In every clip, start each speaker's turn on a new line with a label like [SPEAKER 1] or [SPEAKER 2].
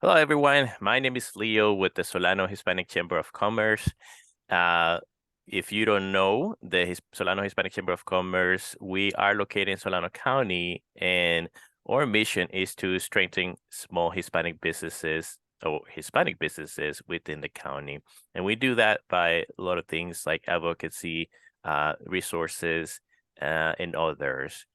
[SPEAKER 1] Hello, everyone. My name is Leo with the Solano Hispanic Chamber of Commerce. Uh, if you don't know, the Solano Hispanic Chamber of Commerce, we are located in Solano County, and our mission is to strengthen small Hispanic businesses or Hispanic businesses within the county. And we do that by a lot of things like advocacy, resources, and others.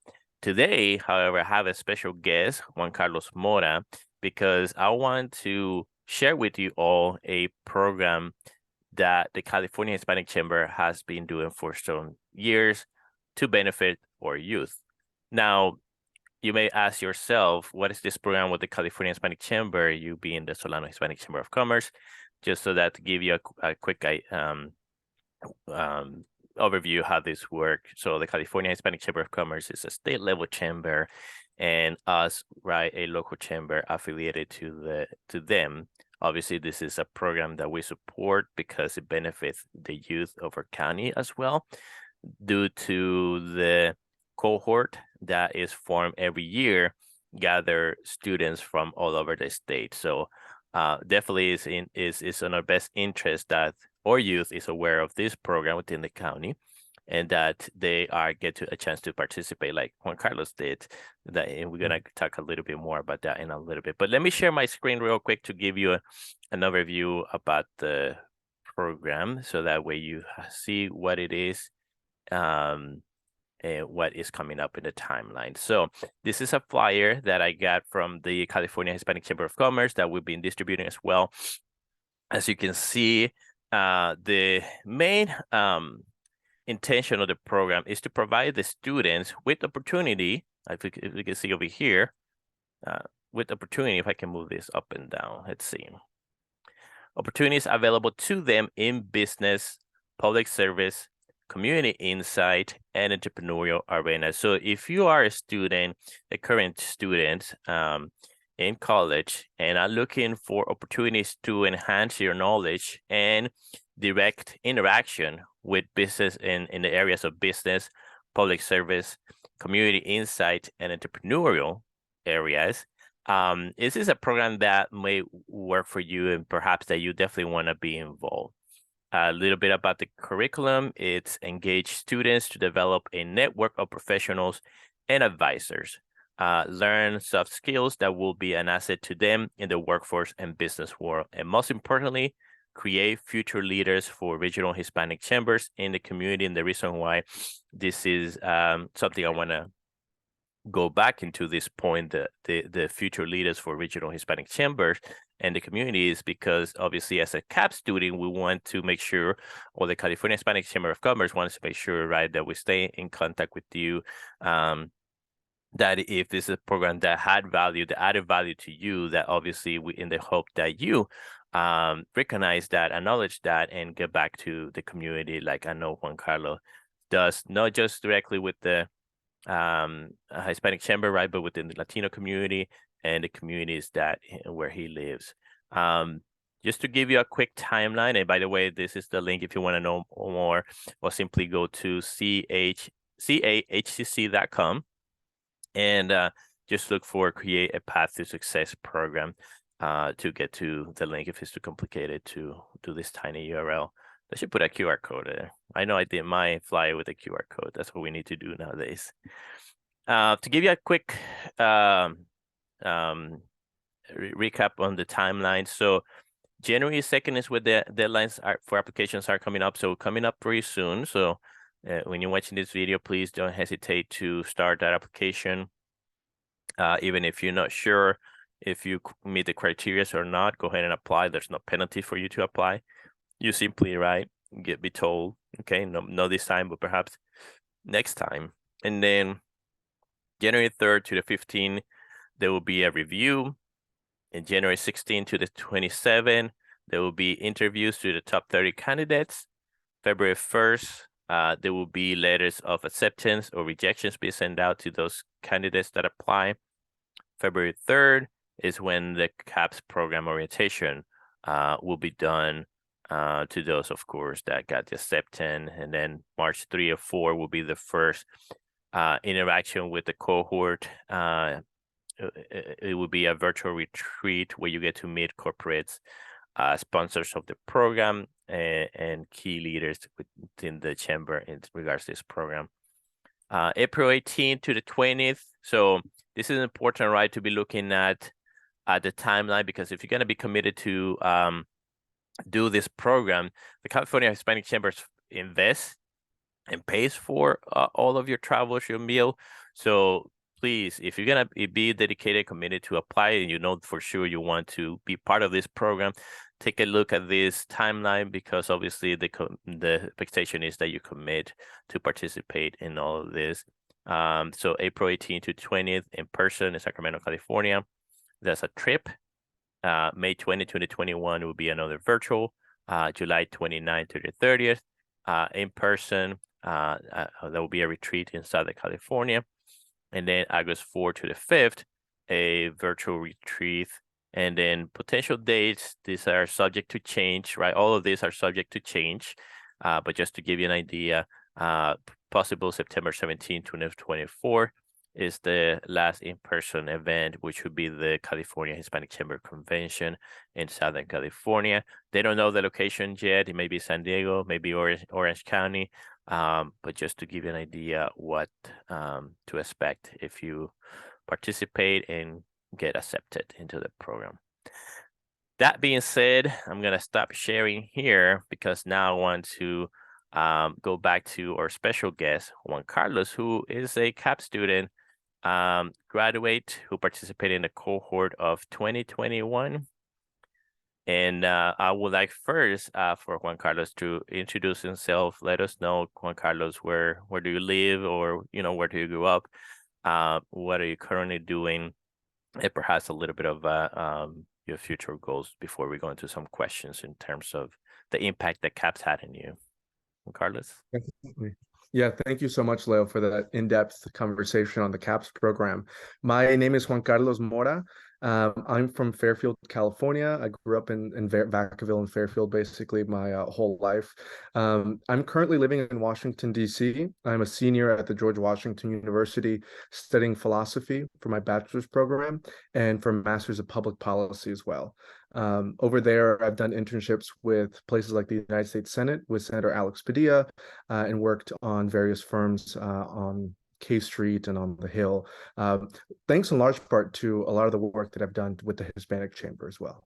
[SPEAKER 1] Today, however, I have a special guest, Juan Carlos Mora, because I want to share with you all a program that the California Hispanic Chamber has been doing for some years to benefit our youth. Now, you may ask yourself, what is this program with the California Hispanic Chamber, you being the Solano Hispanic Chamber of Commerce? Just so that to give you a quick overview how this works. So the California Hispanic Chamber of Commerce is a state level chamber, and us, right, a local chamber affiliated to them. Obviously, this is a program that we support because it benefits the youth of our county as well, due to the cohort that is formed every year, gather students from all over the state. So definitely is in our best interest that our youth is aware of this program within the county, and that they get to a chance to participate like Juan Carlos did. That, and we're gonna talk a little bit more about that in a little bit. But let me share my screen real quick to give you an overview about the program, so that way you see what it is, and what is coming up in the timeline. So this is a flyer that I got from the California Hispanic Chamber of Commerce that we've been distributing as well. As you can see, the main intention of the program is to provide the students with opportunity, if you can see over here, with opportunity, if I can move this up and down, let's see. Opportunities available to them in business, public service, community insight, and entrepreneurial arena. So if you are a student, a current student in college, and are looking for opportunities to enhance your knowledge and direct interaction with business in the areas of business, public service, community insight, and entrepreneurial areas, this is a program that may work for you, and perhaps that you definitely want to be involved. A little bit about the curriculum. It's engage students to develop a network of professionals and advisors. Learn soft skills that will be an asset to them in the workforce and business world. And most importantly, create future leaders for regional Hispanic chambers in the community. And the reason why this is something I want to go back into this point, the future leaders for regional Hispanic chambers and the community, is because obviously as a CAP student, we want to make sure, or the California Hispanic Chamber of Commerce wants to make sure, right, that we stay in contact with you, that if this is a program that had value, that added value to you, that obviously we in the hope that you recognize that, acknowledge that, and get back to the community like I know Juan Carlos does, not just directly with the Hispanic chamber, right, but within the Latino community and the communities that where he lives. Just to give you a quick timeline, and by the way, this is the link if you want to know more, or simply go to SHCC.com and just look for Create a Path to Success program to get to the link if it's too complicated to do this tiny URL. I should put a QR code there. I know I did my flyer with a QR code. That's what we need to do nowadays. To give you a quick recap on the timeline. So January 2nd is when the deadlines for applications are coming up. So coming up pretty soon. So when you're watching this video, please don't hesitate to start that application. Even if you're not sure if you meet the criteria or not, go ahead and apply. There's no penalty for you to apply. You simply be told, okay, no this time, but perhaps next time. And then January 3rd to the 15th, there will be a review. In January 16th to the 27th, there will be interviews to the top 30 candidates. February 1st, there will be letters of acceptance or rejections be sent out to those candidates that apply. February 3rd is when the CAPS program orientation will be done to those, of course, that got the acceptance. And then March 3 or 4 will be the first interaction with the cohort it would be a virtual retreat where you get to meet corporates, sponsors of the program, and key leaders within the chamber in regards to this program. April 18th to the 20th. So this is important, right, to be looking at the timeline, because if you're going to be committed to do this program, the California Hispanic Chambers invests and pays for all of your travels, your meal. So please, if you're going to be dedicated, committed to apply, and you know for sure you want to be part of this program, take a look at this timeline, because obviously the expectation is that you commit to participate in all of this. So April 18th to 20th in person in Sacramento, California. That's a trip. May 20 to the 21 will be another virtual. July 29th to the 30th in person. There will be a retreat in Southern California. And then August 4 to the 5th, a virtual retreat. And then potential dates, these are subject to change, right? All of these are subject to change. But just to give you an idea, possible September 17, 2024 is the last in-person event, which would be the California Hispanic Chamber Convention in Southern California. They don't know the location yet. It may be San Diego, maybe Orange County. But just to give you an idea what to expect if you participate and get accepted into the program. That being said, I'm going to stop sharing here, because now I want to go back to our special guest, Juan Carlos, who is a CAP student, graduate who participated in the cohort of 2021. And I would like first for Juan Carlos to introduce himself. Let us know, Juan Carlos, where do you live, or where do you grow up? What are you currently doing? And perhaps a little bit of your future goals before we go into some questions in terms of the impact that CAPS had in you. Juan Carlos?
[SPEAKER 2] Definitely. Yeah, thank you so much, Leo, for that in-depth conversation on the CAPS program. My name is Juan Carlos Mora. I'm from Fairfield, California. I grew up in Vacaville and Fairfield basically my whole life. I'm currently living in Washington, D.C. I'm a senior at the George Washington University studying philosophy for my bachelor's program and for master's of public policy as well. Over there, I've done internships with places like the United States Senate with Senator Alex Padilla, and worked on various firms on K Street and on the Hill, thanks in large part to a lot of the work that I've done with the Hispanic Chamber as well.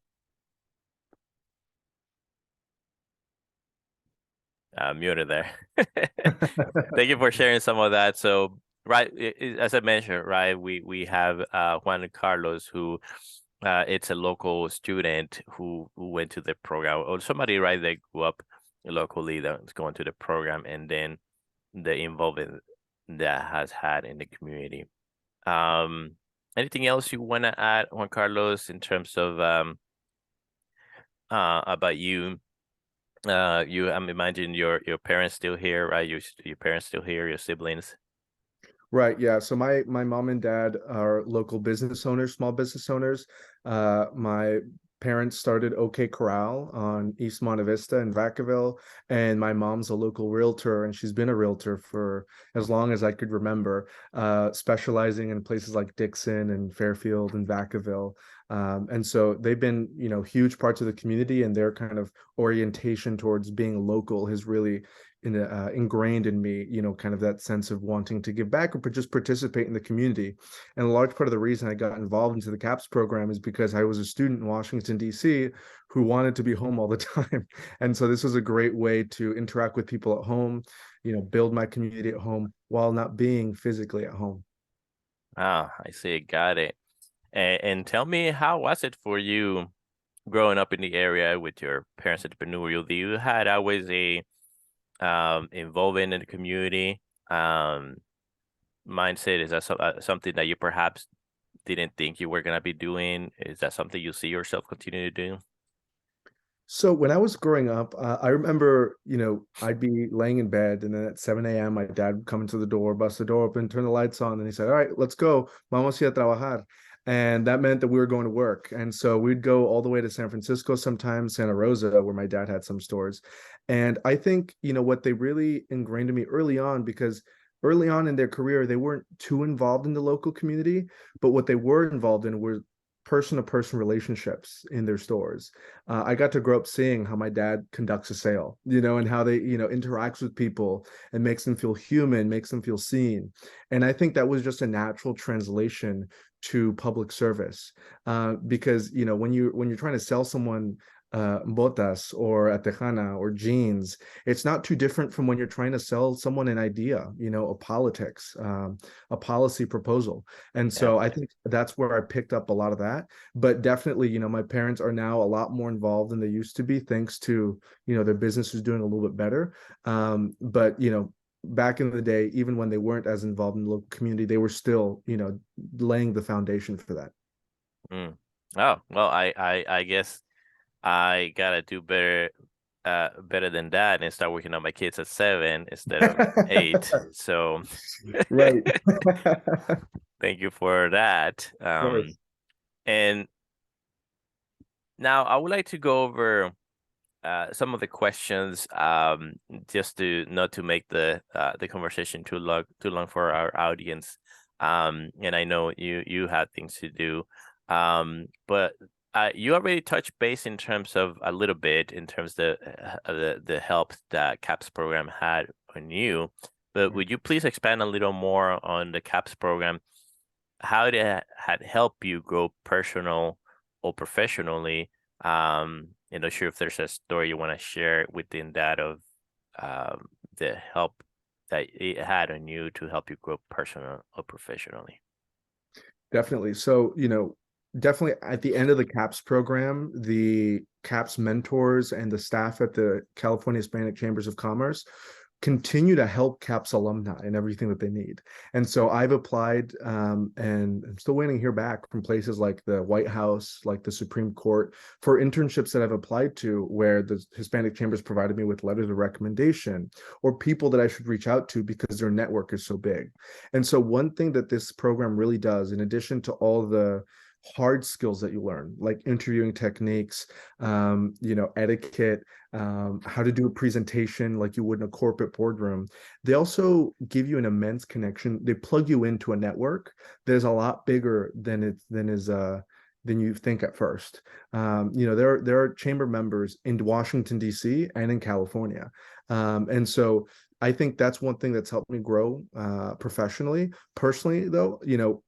[SPEAKER 1] Muted there. Thank you for sharing some of that. So, right, as I mentioned, right, we have Juan Carlos, who it's a local student who went to the program, or somebody, right, that grew up locally that's going to the program, and then the involvement that has had in the community. Anything else you want to add, Juan Carlos, in terms of about you? I'm imagining your parents still here, right? Your parents still here, your siblings.
[SPEAKER 2] Right. Yeah. So my mom and dad are local business owners, small business owners. My parents started OK Corral on East Monte Vista in Vacaville, and my mom's a local realtor, and she's been a realtor for as long as I could remember, specializing in places like Dixon and Fairfield and Vacaville. And so they've been, huge parts of the community, and their kind of orientation towards being local has really ingrained in me, kind of that sense of wanting to give back or just participate in the community. And a large part of the reason I got involved into the CAPS program is because I was a student in Washington, D.C. who wanted to be home all the time. And so this was a great way to interact with people at home, build my community at home while not being physically at home.
[SPEAKER 1] Ah, I see. Got it. And tell me, how was it for you growing up in the area with your parents' entrepreneurial? You had always a involvement in the community mindset? Is that something that you perhaps didn't think you were going to be doing? Is that something you see yourself continue to do?
[SPEAKER 2] So when I was growing up, I remember, I'd be laying in bed, and then at 7 a.m., my dad would come into the door, bust the door open, turn the lights on, and he said, "All right, let's go. Vamos a trabajar." And that meant that we were going to work. And so we'd go all the way to San Francisco, sometimes Santa Rosa, where my dad had some stores. And I think, what they really ingrained in me early on, because early on in their career, they weren't too involved in the local community, but what they were involved in were person-to-person relationships in their stores. I got to grow up seeing how my dad conducts a sale, and how they, interacts with people and makes them feel human, makes them feel seen. And I think that was just a natural translation to public service, because when you're trying to sell someone botas or a tejana or jeans, it's not too different from when you're trying to sell someone an idea, a politics, a policy proposal. And
[SPEAKER 1] Yeah.
[SPEAKER 2] so I think that's where I picked up a lot of that. But definitely, my parents are now a lot more involved than they used to be, thanks to, their business is doing a little bit better. But back in the day, even when they weren't as involved in the local community, they were still, laying the foundation for that.
[SPEAKER 1] Mm. Oh, well, I guess I gotta do better than that and start working on my kids at 7 instead of 8. So
[SPEAKER 2] Right.
[SPEAKER 1] thank you for that.
[SPEAKER 2] Of course.
[SPEAKER 1] And now I would like to go over some of the questions, just to not to make the conversation too long for our audience. And I know you had things to do, but you already touched base in terms of a little bit in terms of the help that CAPS program had on you. But would you please expand a little more on the CAPS program? How it had helped you grow personal or professionally? Not sure if there's a story you want to share within that of the help that it had on you to help you grow personal or professionally.
[SPEAKER 2] Definitely. So, definitely at the end of the CAPS program, the CAPS mentors and the staff at the California Hispanic Chambers of Commerce continue to help CAPS alumni and everything that they need. And so I've applied, and I'm still waiting to hear back from places like the White House, like the Supreme Court, for internships that I've applied to where the Hispanic Chambers provided me with letters of recommendation or people that I should reach out to because their network is so big. And so one thing that this program really does, in addition to all the hard skills that you learn, like interviewing techniques, etiquette, how to do a presentation like you would in a corporate boardroom. They also give you an immense connection. They plug you into a network that is a lot bigger than you think at first. There are chamber members in Washington, D.C. and in California. And so I think that's one thing that's helped me grow professionally. Personally, though,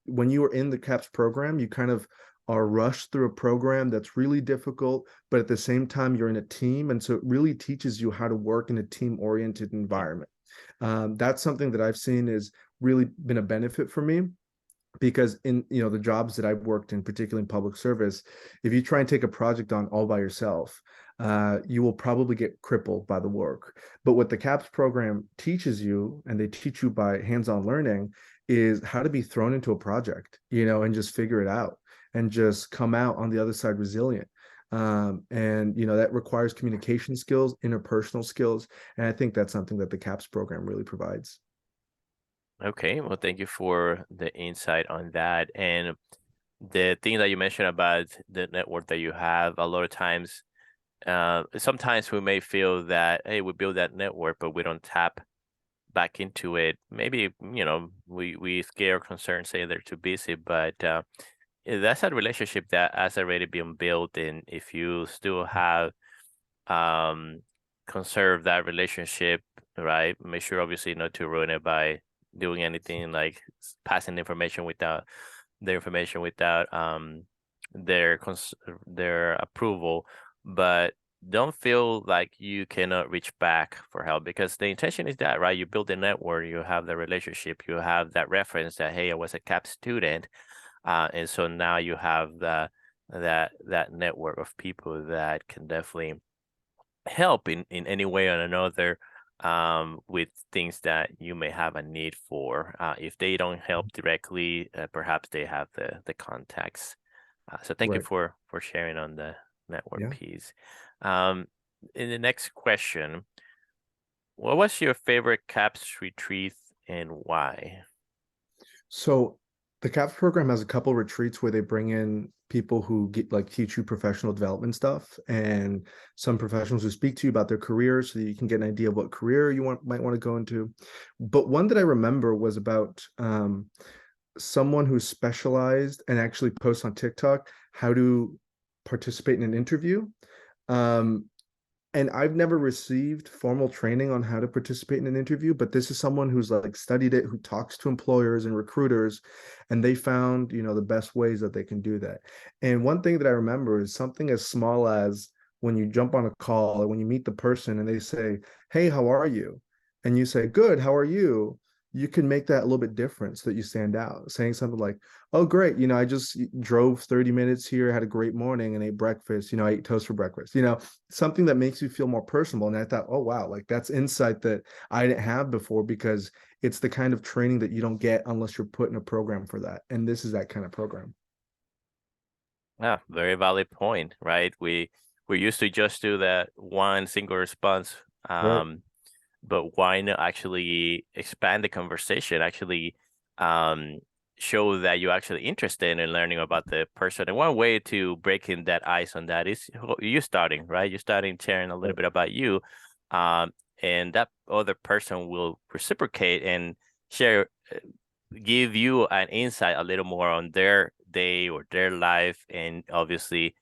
[SPEAKER 2] when you are in the CAPS program, you kind of are rushed through a program that's really difficult, but at the same time, you're in a team. And so it really teaches you how to work in a team-oriented environment. That's something that I've seen is really been a benefit for me, because in the jobs that I've worked in, particularly in public service, if you try and take a project on all by yourself, you will probably get crippled by the work. But what the CAPS program teaches you, and they teach you by hands-on learning, is how to be thrown into a project, and just figure it out and just come out on the other side resilient. And that requires communication skills, interpersonal skills, and I think that's something that the CAPS program really provides.
[SPEAKER 1] Okay, well, thank you for the insight on that. And the thing that you mentioned about the network that you have, a lot of times, sometimes we may feel that, hey, we build that network, but we don't tap back into it. Maybe, we scare or concern, say they're too busy, but that's a relationship that has already been built. And if you still have conserve that relationship, right, make sure obviously not to ruin it by doing anything like passing the information without their approval. But don't feel like you cannot reach back for help, because the intention is that, right, you build a network, you have the relationship, you have that reference that, hey, I was a CAP student, and so now you have that network of people that can definitely help in any way or another, with things that you may have a need for. If they don't help directly, perhaps they have the contacts. So thank you
[SPEAKER 2] Right.
[SPEAKER 1] for sharing on the network
[SPEAKER 2] Yeah.
[SPEAKER 1] piece. In the next question, what was your favorite CAPS retreat and why?
[SPEAKER 2] So The CAPS program has a couple retreats where they bring in people who get like teach you professional development stuff, and some professionals who speak to you about their careers so that you can get an idea of what career you might want to go into. But one that I remember was about someone who specialized and actually posts on TikTok how to participate in an interview. Um, and I've never received formal training on how to participate in an interview, but this is someone who's like studied it, who talks to employers and recruiters, and they found, the best ways that they can do that. And one thing that I remember is something as small as when you jump on a call or when you meet the person and they say, "Hey, how are you?" And you say, "Good, how are you?" You can make that a little bit different so that you stand out, saying something like, "Oh, great, I just drove 30 minutes here, had a great morning and ate breakfast, I ate toast for breakfast," something that makes you feel more personable. And I thought, oh wow, like that's insight that I didn't have before, because it's the kind of training that you don't get unless you're put in a program for that. And this is that kind of program.
[SPEAKER 1] Yeah, very valid point, right? We used to just do that one single response,
[SPEAKER 2] Right.
[SPEAKER 1] but why not actually expand the conversation, actually um show that you're actually interested in learning about the person. And one way to break in that ice on that is you starting, right? You starting sharing a little
[SPEAKER 2] Right.
[SPEAKER 1] bit about you, um, and that other person will reciprocate and share, give you an insight a little more on their day or their life, and obviously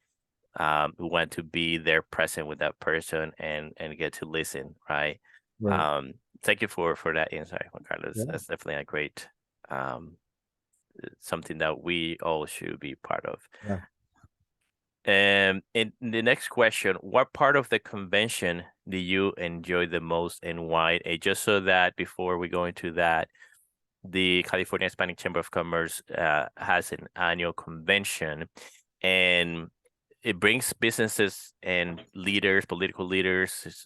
[SPEAKER 1] we want to be there present with that person and get to listen, right?
[SPEAKER 2] Right.
[SPEAKER 1] Thank you for that insight, Juan Carlos.
[SPEAKER 2] Yeah.
[SPEAKER 1] That's definitely a great something that we all should be part of.
[SPEAKER 2] Yeah.
[SPEAKER 1] And in the next question, what part of the convention do you enjoy the most and why? And just so that before we go into that, the California Hispanic Chamber of Commerce has an annual convention, and it brings businesses and leaders, political leaders,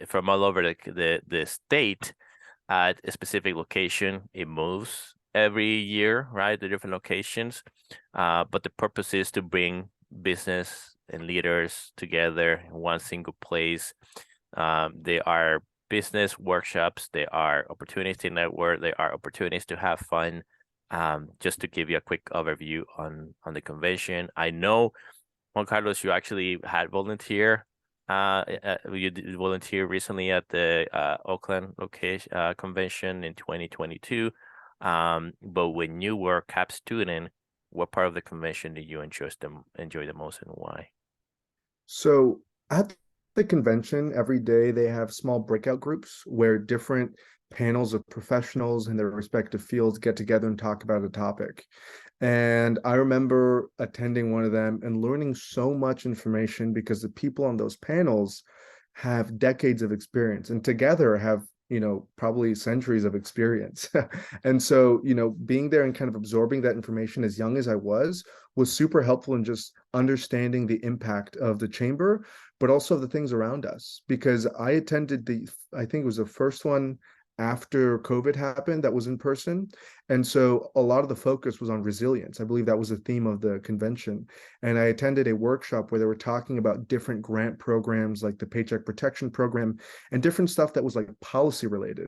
[SPEAKER 1] from all over the state at a specific location. It moves every year, right? The different locations. But the purpose is to bring business and leaders together in one single place. They are business workshops. They are opportunities to network. They are opportunities to have fun. Just to give you a quick overview on the convention, I know, Juan Carlos, you actually had volunteer. You did volunteer recently at the Oakland location convention in 2022. But when you were a CAP student, what part of the convention did you enjoy the most and why?
[SPEAKER 2] So at the convention, every day they have small breakout groups where different panels of professionals in their respective fields get together and talk about a topic. And I remember attending one of them and learning so much information because the people on those panels have decades of experience and together have, probably centuries of experience. And so, being there and kind of absorbing that information as young as I was super helpful in just understanding the impact of the chamber, but also the things around us. Because I attended I think it was the first one after COVID happened that was in person. And so a lot of the focus was on resilience. I believe that was the theme of the convention. And I attended a workshop where they were talking about different grant programs like the Paycheck Protection Program and different stuff that was like policy related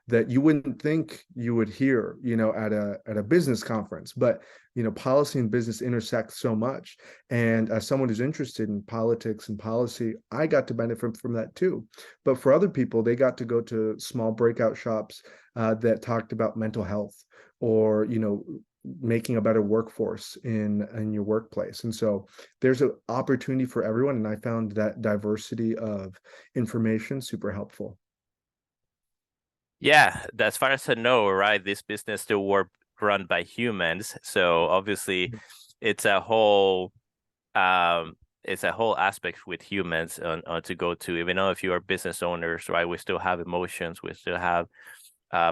[SPEAKER 2] that you wouldn't think you would hear, at a business conference. But policy and business intersect so much. And as someone who's interested in politics and policy, I got to benefit from that too. But for other people, they got to go to small breakout shops that talked about mental health or, making a better workforce in your workplace. And so there's an opportunity for everyone. And I found that diversity of information super helpful.
[SPEAKER 1] Yeah, as far as I know, right, this business still work run by humans. So obviously it's a whole aspect with humans on to go to, even though if you are business owners, right, we still have emotions, we still have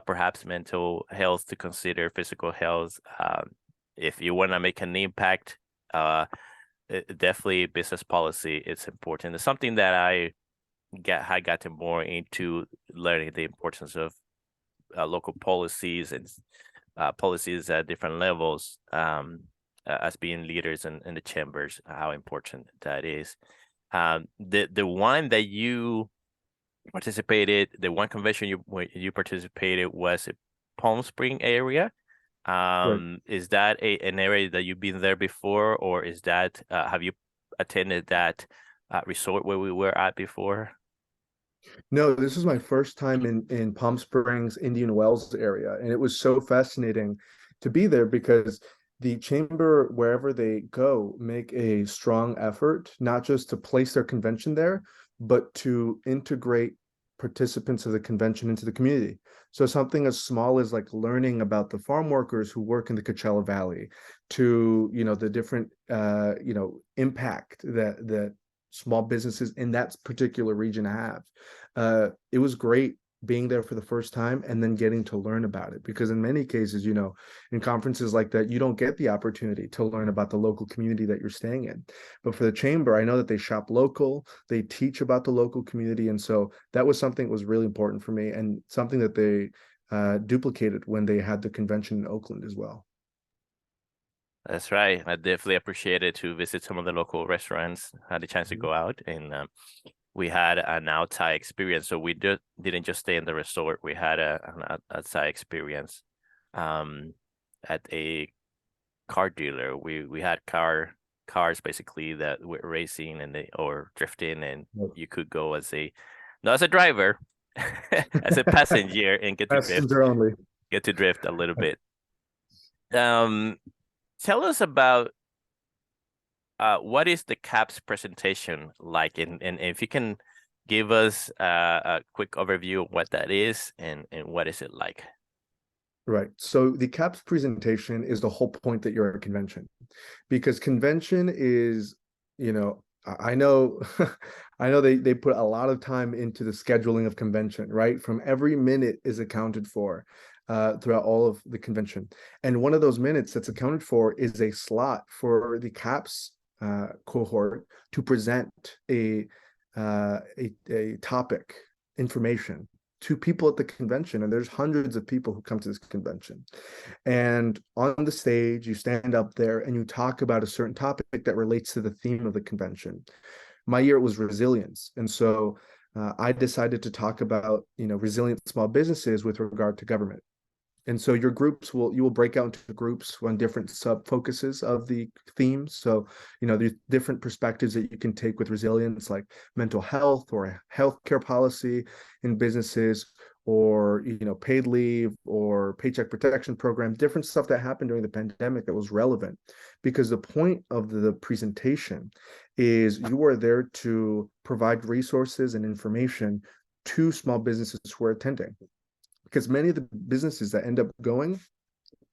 [SPEAKER 1] perhaps mental health to consider, physical health. If you want to make an impact, definitely business policy, it's important. It's something that I gotten more into, learning the importance of local policies and policies at different levels, as being leaders in the chambers, how important that is. The one that you participated, the one convention you participated was in Palm Spring area.
[SPEAKER 2] Right.
[SPEAKER 1] Is that an area that you've been there before, or is that have you attended that resort where we were at before?
[SPEAKER 2] No, this is my first time in Palm Springs, Indian Wells area, and it was so fascinating to be there because the chamber, wherever they go, make a strong effort not just to place their convention there, but to integrate participants of the convention into the community. So something as small as like learning about the farm workers who work in the Coachella Valley, to the different impact that small businesses in that particular region have. It was great being there for the first time and then getting to learn about it, because in many cases, in conferences like that, you don't get the opportunity to learn about the local community that you're staying in. But for the chamber, I know that they shop local, they teach about the local community, and so that was something that was really important for me, and something that they duplicated when they had the convention in Oakland as well.
[SPEAKER 1] That's right. I definitely appreciated to visit some of the local restaurants. Had the chance to
[SPEAKER 2] Mhm.
[SPEAKER 1] go out, and we had an outside experience. So we didn't just stay in the resort. We had an outside experience um, at a car dealer. We had cars basically that were racing and or drifting, and you could go as not as a driver, as a passenger, and
[SPEAKER 2] Passenger only.
[SPEAKER 1] get to drift a little bit. Um, Tell us about what is the CAPS presentation like, and if you can give us a quick overview of what that is and what is it like.
[SPEAKER 2] Right. So the CAPS presentation is the whole point that you're at a convention, because convention is, I know, I know they put a lot of time into the scheduling of convention, right? From every minute is accounted for throughout all of the convention. And one of those minutes that's accounted for is a slot for the CAPS cohort to present a topic, information to people at the convention. And there's hundreds of people who come to this convention. And on the stage, you stand up there and you talk about a certain topic that relates to the theme of the convention. My year was resilience. And so I decided to talk about, resilient small businesses with regard to government. And so you will break out into groups on different sub focuses of the themes. So, there's different perspectives that you can take with resilience, like mental health or healthcare policy in businesses, or, paid leave or paycheck protection program, different stuff that happened during the pandemic that was relevant. Because the point of the presentation is you are there to provide resources and information to small businesses who are attending, because many of the businesses that end up going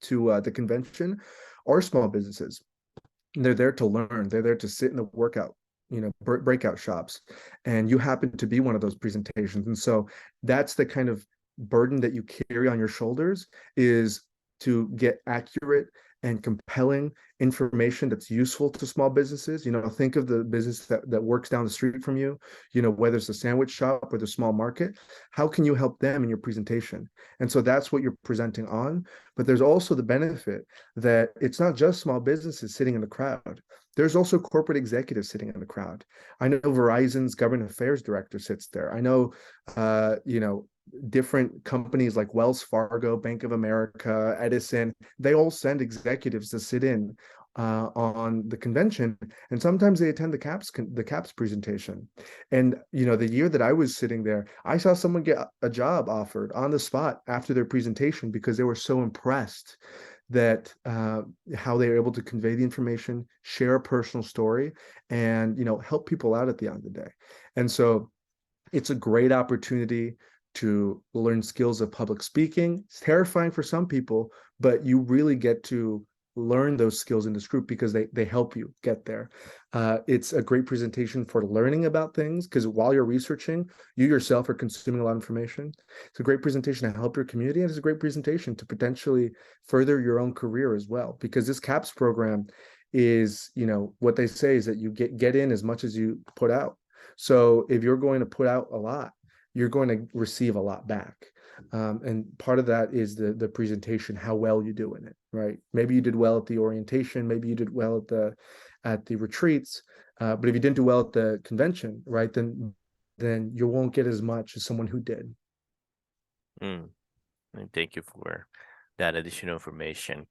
[SPEAKER 2] to the convention are small businesses. They're there to learn. They're there to sit in the workout, breakout shops, and you happen to be one of those presentations. And so that's the kind of burden that you carry on your shoulders, is to get accurate and compelling information that's useful to small businesses. Think of the business that works down the street from you, whether it's a sandwich shop or the small market. How can you help them in your presentation? And so that's what you're presenting on. But there's also the benefit that it's not just small businesses sitting in the crowd. There's also corporate executives sitting in the crowd. I know Verizon's government affairs director sits there. I know, different companies like Wells Fargo, Bank of America, Edison, they all send executives to sit in on the convention, and sometimes they attend the CAPS presentation. And the year that I was sitting there, I saw someone get a job offered on the spot after their presentation, because they were so impressed that how they were able to convey the information, share a personal story, and help people out at the end of the day. And so it's a great opportunity to learn skills of public speaking. It's terrifying for some people, but you really get to learn those skills in this group because they help you get there. It's a great presentation for learning about things, because while you're researching, you yourself are consuming a lot of information. It's a great presentation to help your community, and it's a great presentation to potentially further your own career as well, because this CAPS program is, what they say is that you get in as much as you put out. So if you're going to put out a lot, you're going to receive a lot back. And part of that is the presentation, how well you do in it, right? Maybe you did well at the orientation, maybe you did well at the retreats, but if you didn't do well at the convention, right, then you won't get as much as someone who did.
[SPEAKER 1] Mm. And thank you for that additional information.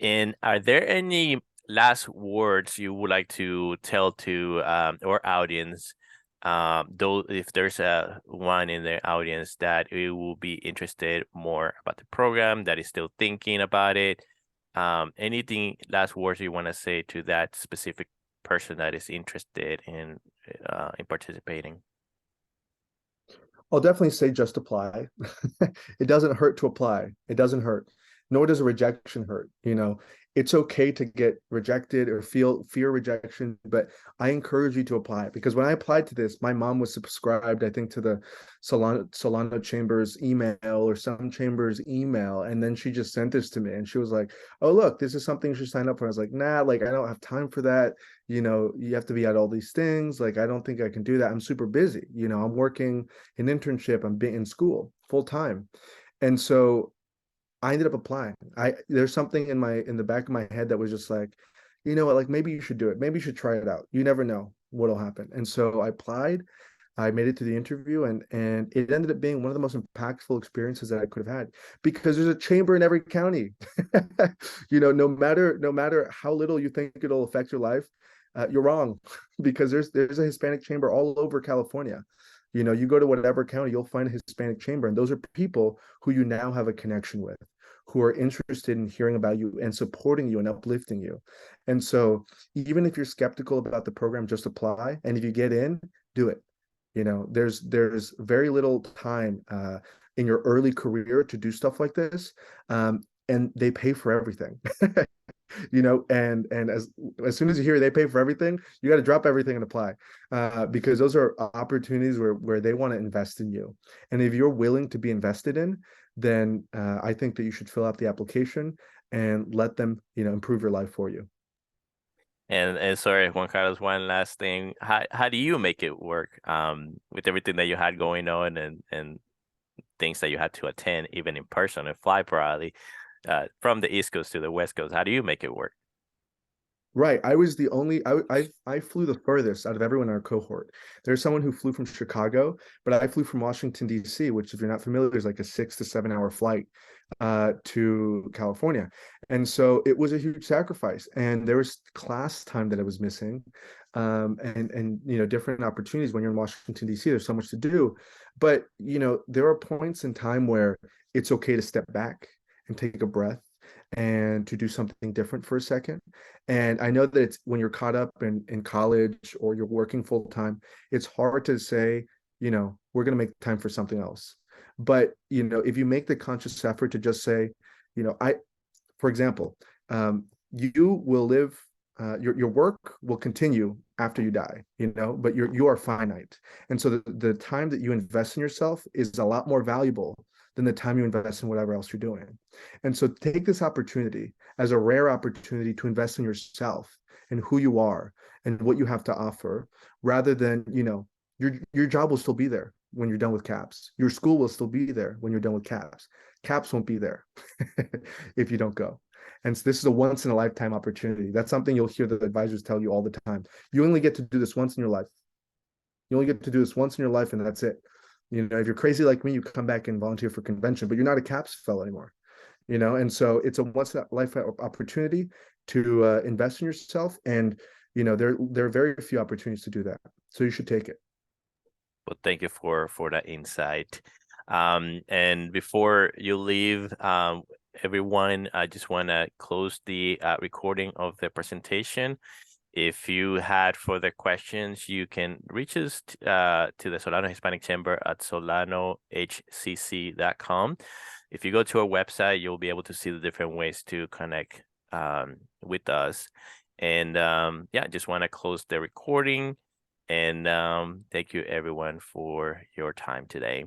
[SPEAKER 1] And are there any last words you would like to tell to our audience? Though if there's one in the audience that it will be interested more about the program, that is still thinking about it, anything last words you want to say to that specific person that is interested in participating?
[SPEAKER 2] I'll definitely say just apply. It doesn't hurt to apply. It doesn't hurt. Nor does a rejection hurt. It's okay to get rejected or feel fear rejection, but I encourage you to apply, because when I applied to this, my mom was subscribed, I think, to the Solano Chambers email or some Chambers email, and then she just sent this to me, and she was like, "Oh, look, this is something you should sign up for." I was like, "Nah, like I don't have time for that. You have to be at all these things. Like I don't think I can do that. I'm super busy. I'm working an internship. I'm being in school full time." And so I ended up applying. There's something in the back of my head that was just like, you know what, like maybe you should do it. Maybe you should try it out. You never know what'll happen. And so I applied. I made it to the interview, and it ended up being one of the most impactful experiences that I could have had, because there's a chamber in every county. No matter how little you think it'll affect your life, you're wrong, because there's a Hispanic chamber all over California. You go to whatever county, you'll find a Hispanic chamber, and those are people who you now have a connection with, who are interested in hearing about you and supporting you and uplifting you. And so even if you're skeptical about the program, just apply. And if you get in, do it. There's very little time in your early career to do stuff like this. And they pay for everything. And as soon as you hear they pay for everything, you got to drop everything and apply, because those are opportunities where they want to invest in you. And if you're willing to be invested in, then I think that you should fill out the application and let them improve your life for you.
[SPEAKER 1] And sorry, Juan Carlos, one last thing. How do you make it work with everything that you had going on and things that you had to attend, even in person, and fly probably from the East Coast to the West Coast? How do you make it work?
[SPEAKER 2] Right. I was the only I flew the furthest out of everyone in our cohort. There's someone who flew from Chicago, but I flew from Washington, D.C., which, if you're not familiar, is like a 6 to 7 hour flight to California. And so it was a huge sacrifice. And there was class time that I was missing. And different opportunities. When you're in Washington, D.C., there's so much to do. But there are points in time where it's okay to step back and take a breath and to do something different for a second. And I know that it's when you're caught up in college or you're working full time, it's hard to say, we're going to make time for something else. But, if you make the conscious effort to just say, for example, you will live, your work will continue after you die, but you are finite. And so the time that you invest in yourself is a lot more valuable than the time you invest in whatever else you're doing. And so take this opportunity as a rare opportunity to invest in yourself and who you are and what you have to offer, rather than, your job will still be there when you're done with CAPS. Your school will still be there when you're done with CAPS. CAPS won't be there if you don't go. And so this is a once in a lifetime opportunity. That's something you'll hear the advisors tell you all the time. You only get to do this once in your life. You only get to do this once in your life, and that's it. If you're crazy like me, you come back and volunteer for convention, but you're not a CAPS fellow anymore. And so it's a once in a lifetime opportunity to invest in yourself. And, there are very few opportunities to do that. So you should take it.
[SPEAKER 1] Well, thank you for that insight. And before you leave, everyone, I just want to close the recording of the presentation. If you had further questions, you can reach us to the Solano Hispanic Chamber at solanohcc.com. If you go to our website, you'll be able to see the different ways to connect with us. And yeah, I just want to close the recording. And thank you, everyone, for your time today.